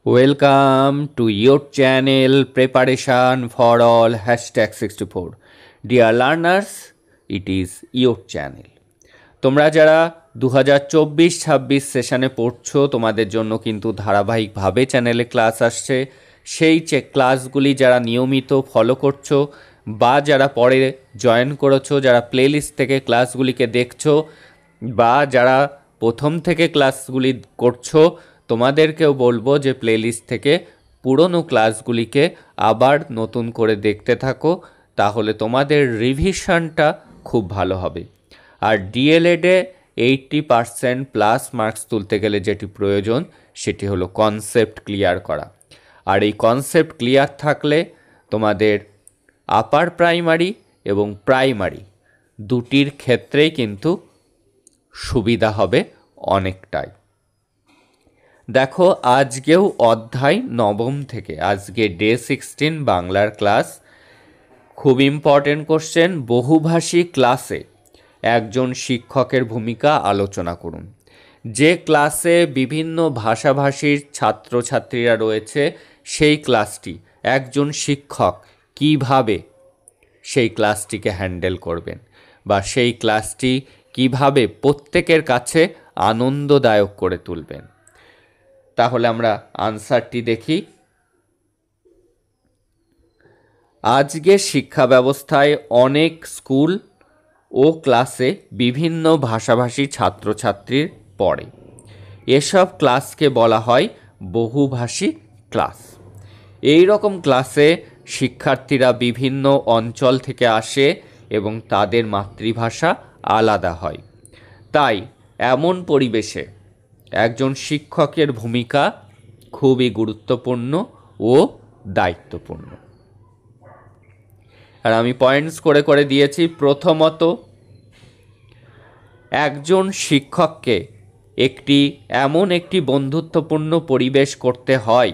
Welcome to your channel Preparation for All #64. Dear learners, it is your channel. তোমরা যারা 2024-26 সেশনে পড়ছো তোমাদের জন্য কিন্তু ধারাবাহিকভাবে চ্যানেলে ক্লাস আসছে। সেই ক্লাসগুলি যারা নিয়মিত ফলো করছো বা যারা পরে জয়েন করেছো, যারা প্লেলিস্ট থেকে ক্লাসগুলিকে দেখছো বা যারা প্রথম থেকে ক্লাসগুলি করছো, তোমাদেরকেও বলবো যে প্লেলিস্ট থেকে পুরনো ক্লাসগুলিকে আবার নতুন করে দেখতে থাকো, তাহলে তোমাদের রিভিশনটা খুব ভালো হবে। আর ডিএলএডে 80% প্লাস মার্কস তুলতে গেলে যেটি প্রয়োজন সেটি হলো কনসেপ্ট ক্লিয়ার করা। আর এই কনসেপ্ট ক্লিয়ার থাকলে তোমাদের আপার প্রাইমারি এবং প্রাইমারি দুটির ক্ষেত্রেই কিন্তু সুবিধা হবে অনেকটাই। দেখো, আজকেও অধ্যায় 9 থেকে, আজকে ডে 16 বাংলার ক্লাস। খুব ইম্পর্টেন্ট কোশ্চেন, বহুভাষী ক্লাসে একজন শিক্ষকের ভূমিকা আলোচনা করুন। যে ক্লাসে বিভিন্ন ভাষাভাষীর ছাত্রছাত্রীরা রয়েছে সেই ক্লাসটি একজন শিক্ষক কিভাবে সেই ক্লাসটিকে হ্যান্ডেল করবেন বা সেই ক্লাসটি কিভাবে প্রত্যেকের কাছে আনন্দদায়ক করে তুলবেন। তাহলে আমরা আনসারটি দেখি। আজকে শিক্ষা ব্যবস্থায় অনেক স্কুল ও ক্লাসে বিভিন্ন ভাষাভাষী ছাত্রছাত্রীর পড়ে। এসব ক্লাসকে বলা হয় বহুভাষী ক্লাস। এই রকম ক্লাসে শিক্ষার্থীরা বিভিন্ন অঞ্চল থেকে আসে এবং তাদের মাতৃভাষা আলাদা হয়। তাই এমন পরিবেশে একজন শিক্ষকের ভূমিকা খুবই গুরুত্বপূর্ণ ও দায়িত্বপূর্ণ। আর আমি পয়েন্টস করে করে দিয়েছি। প্রথমত, একজন শিক্ষককে এমন একটি বন্ধুত্বপূর্ণ পরিবেশ করতে হয়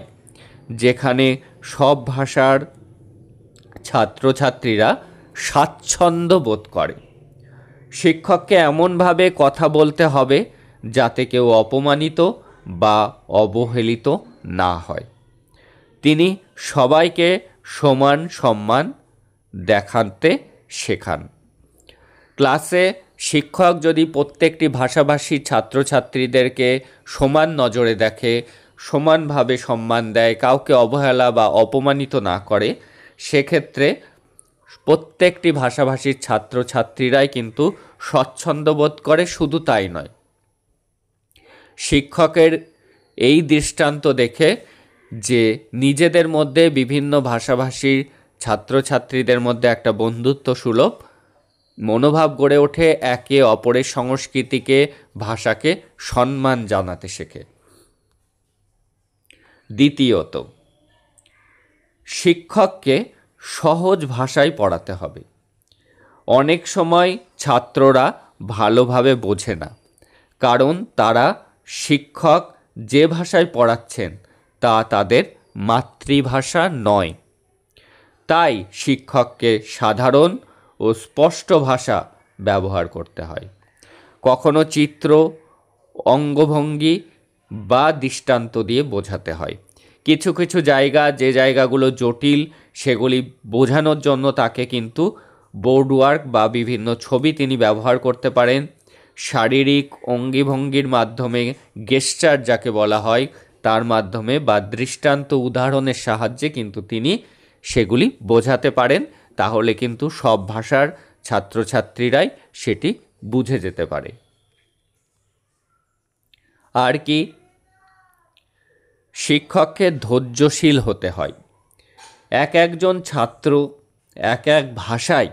যেখানে সব ভাষার ছাত্রছাত্রীরা স্বাচ্ছন্দ্য বোধ করে। শিক্ষককে এমনভাবে কথা বলতে হবে যাতে কেউ অপমানিত বা অবহেলিত না হয়। তিনি সবাইকে সমান সম্মান দেখাতে শেখান। ক্লাসে শিক্ষক যদি প্রত্যেকটি ভাষাভাষী ছাত্রছাত্রীদেরকে সমান নজরে দেখে, সমানভাবে সম্মান দেয়, কাউকে অবহেলা বা অপমানিত না করে, সেক্ষেত্রে প্রত্যেকটি ভাষাভাষীর ছাত্রছাত্রীরাই কিন্তু স্বচ্ছন্দ বোধ করে। শুধু তাই নয়, শিক্ষকের এই দৃষ্টান্ত দেখে যে নিজেদের মধ্যে বিভিন্ন ভাষাভাষীর ছাত্রছাত্রীদের মধ্যে একটা বন্ধুত্ব সুলভ মনোভাব গড়ে ওঠে, একে অপরের সংস্কৃতিকে, ভাষাকে সম্মান জানাতে শেখে। দ্বিতীয়ত, শিক্ষককে সহজ ভাষায় পড়াতে হবে। অনেক সময় ছাত্ররা ভালোভাবে বোঝে না, কারণ তারা শিক্ষক যে ভাষায় পড়াচ্ছেন তা তাদের মাতৃভাষা নয়। তাই শিক্ষককে সাধারণ ও স্পষ্ট ভাষা ব্যবহার করতে হয়। কখনো চিত্র, অঙ্গভঙ্গি বা দৃষ্টান্ত দিয়ে বোঝাতে হয়। কিছু কিছু জায়গা, যে জায়গাগুলো জটিল, সেগুলি বোঝানোর জন্য তাকে কিন্তু বোর্ড ওয়ার্ক বা বিভিন্ন ছবি তিনি ব্যবহার করতে পারেন। শারীরিক অঙ্গিভঙ্গির মাধ্যমে, গেস্টার যাকে বলা হয়, তার মাধ্যমে বা দৃষ্টান্ত উদাহরণের সাহায্যে কিন্তু তিনি সেগুলি বোঝাতে পারেন। তাহলে কিন্তু সব ভাষার ছাত্রছাত্রীরাই সেটি বুঝে যেতে পারে। আর কি, শিক্ষককে ধৈর্যশীল হতে হয়। একজন ছাত্র এক ভাষায়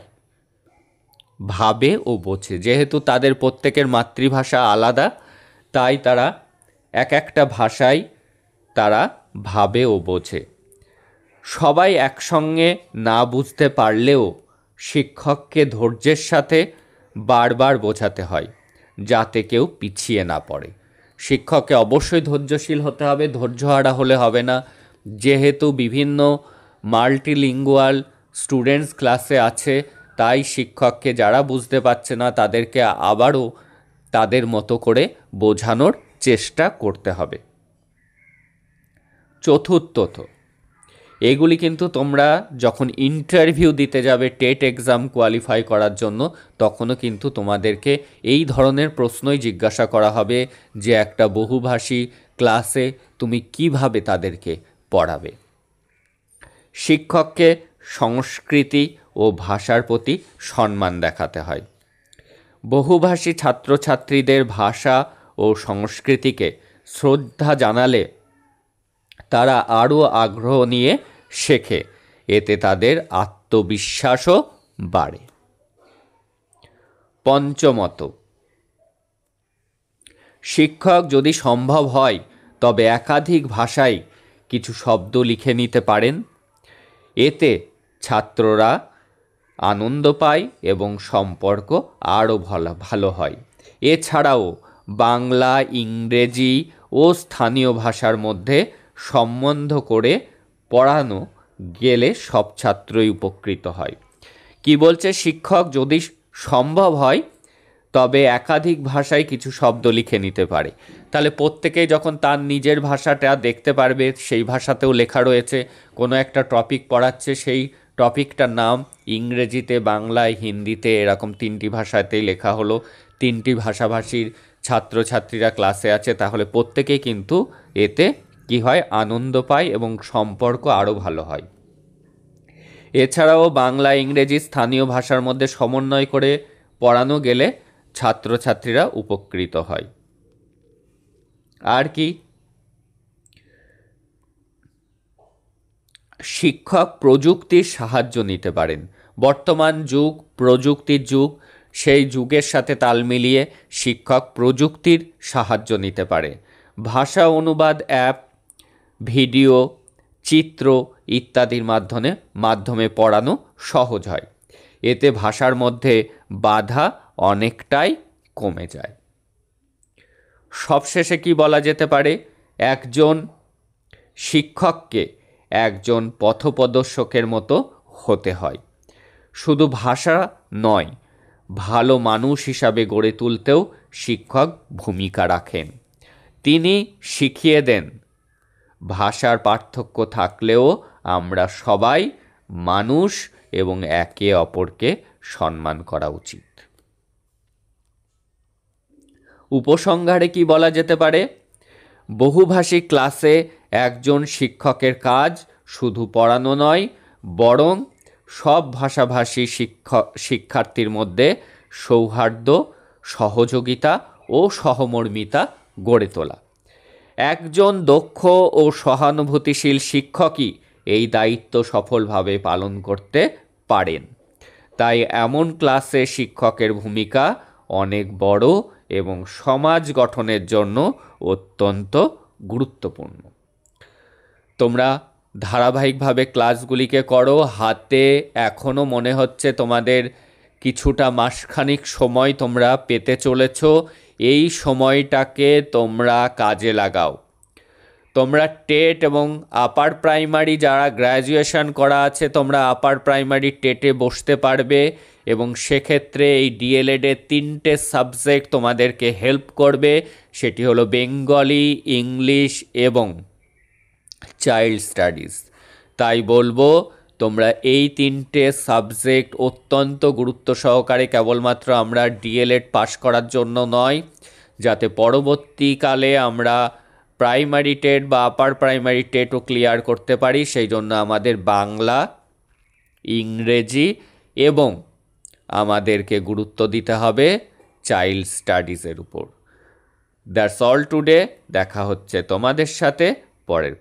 ভাবে ও বোঝে। যেহেতু তাদের প্রত্যেকের মাতৃভাষা আলাদা, তাই তারা একটা ভাষায় তারা ভাবে ও বোঝে। সবাই একসঙ্গে না বুঝতে পারলেও শিক্ষককে ধৈর্যের সাথে বারবার বোঝাতে হয় যাতে কেউ পিছিয়ে না পড়ে। শিক্ষককে অবশ্যই ধৈর্যশীল হতে হবে, ধৈর্যহারা হলে হবে না। যেহেতু বিভিন্ন মাল্টিলিঙ্গুয়াল স্টুডেন্টস ক্লাসে আছে, তাই শিক্ষককে যারা বুঝতে পারছে না তাদেরকে আবারও তাদের মতো করে বোঝানোর চেষ্টা করতে হবে। চতুর্থত, এগুলি কিন্তু তোমরা যখন ইন্টারভিউ দিতে যাবে টেট এক্সাম কোয়ালিফাই করার জন্য, তখনও কিন্তু তোমাদেরকে এই ধরনের প্রশ্নই জিজ্ঞাসা করা হবে যে একটা বহুভাষী ক্লাসে তুমি কিভাবে তাদেরকে পড়াবে। শিক্ষককে সংস্কৃতি ও ভাষার প্রতি সম্মান দেখাতে হয়। বহুভাষী ছাত্রছাত্রীদের ভাষা ও সংস্কৃতিকে শ্রদ্ধা জানালে তারা আরও আগ্রহ নিয়ে শেখে, এতে তাদের আত্মবিশ্বাসও বাড়ে। পঞ্চমত, শিক্ষক যদি সম্ভব হয় তবে একাধিক ভাষায় কিছু শব্দ লিখে নিতে পারেন। এতে ছাত্ররা আনন্দ পায় এবং সম্পর্ক আরও ভালো হয়। এছাড়াও বাংলা, ইংরেজি ও স্থানীয় ভাষার মধ্যে সম্বন্ধ করে পড়ানো গেলে সব ছাত্রই উপকৃত হয়। কি বলছে, শিক্ষক যদি সম্ভব হয় তবে একাধিক ভাষায় কিছু শব্দ লিখে নিতে পারে। তাহলে প্রত্যেকেই যখন তার নিজের ভাষাটা দেখতে পারবে, সেই ভাষাতেও লেখা রয়েছে, কোনো একটা টপিক পড়াচ্ছে, সেই টপিকটার নাম ইংরেজিতে, বাংলায়, হিন্দিতে, এরকম 3টি ভাষাতেই লেখা হলো। 3টি ভাষাভাষীর ছাত্রছাত্রীরা ক্লাসে আছে, তাহলে প্রত্যেকেই কিন্তু এতে কি হয়, আনন্দ পায় এবং সম্পর্ক আরও ভালো হয়। এছাড়াও বাংলা, ইংরেজি, স্থানীয় ভাষার মধ্যে সমন্বয় করে পড়ানো গেলে ছাত্রছাত্রীরা উপকৃত হয়। আর কি, শিক্ষক প্রযুক্তির সাহায্য নিতে পারেন। বর্তমান যুগ প্রযুক্তির যুগ, সেই যুগের সাথে তাল মিলিয়ে শিক্ষক প্রযুক্তির সাহায্য নিতে পারে। ভাষা অনুবাদ অ্যাপ, ভিডিও, চিত্র ইত্যাদির মাধ্যমে পড়ানো সহজ হয়। এতে ভাষার মধ্যে বাধা অনেকটাই কমে যায়। সবশেষে কি বলা যেতে পারে, একজন শিক্ষককে একজন পথপ্রদর্শকের মতো হতে হয়। শুধু ভাষা নয়, ভালো মানুষ হিসাবে গড়ে তুলতেও শিক্ষক ভূমিকা রাখেন। তিনি শিখিয়ে দেন ভাষার পার্থক্য থাকলেও আমরা সবাই মানুষ এবং একে অপরকে সম্মান করা উচিত। উপসংহারে কি বলা যেতে পারে, বহুভাষী ক্লাসে একজন শিক্ষকের কাজ শুধু পড়ানো নয়, বরং সব ভাষাভাষী শিক্ষার্থীর মধ্যে সৌহার্দ্য, সহযোগিতা ও সহমর্মিতা গড়ে তোলা। একজন দক্ষ ও সহানুভূতিশীল শিক্ষকই এই দায়িত্ব সফলভাবে পালন করতে পারেন। তাই এমন ক্লাসে শিক্ষকের ভূমিকা অনেক বড় এবং সমাজ গঠনের জন্য অত্যন্ত গুরুত্বপূর্ণ। তোমরা ধারাবাহিকভাবে ক্লাসগুলিকে করো। হাতে এখনও মনে হচ্ছে তোমাদের কিছুটা মাসখানিক সময় তোমরা পেতে চলেছ। এই সময়টাকে তোমরা কাজে লাগাও। তোমরা টেট এবং আপার প্রাইমারি যারা গ্র্যাজুয়েশন করা আছে, তোমরা আপার প্রাইমারি টেটে বসতে পারবে এবং সেক্ষেত্রে এই ডিএলএডের 3টে সাবজেক্ট তোমাদেরকে হেল্প করবে। সেটি হলো বেঙ্গলি, ইংলিশ এবং চাইল্ড স্টাডিজ। তাই বলবো, তোমরা এই 3টে সাবজেক্ট অত্যন্ত গুরুত্ব সহকারে, কেবলমাত্র আমরা ডিএলএড পাশ করার জন্য নয়, যাতে পরবর্তীকালে আমরা প্রাইমারি টেট বা আপার প্রাইমারি টেটও ক্লিয়ার করতে পারি, সেই জন্য আমাদের বাংলা, ইংরেজি এবং আমাদেরকে গুরুত্ব দিতে হবে চাইল্ড স্টাডিজের উপর। That's all today. দেখা হচ্ছে তোমাদের সাথে পরের ক্লাস।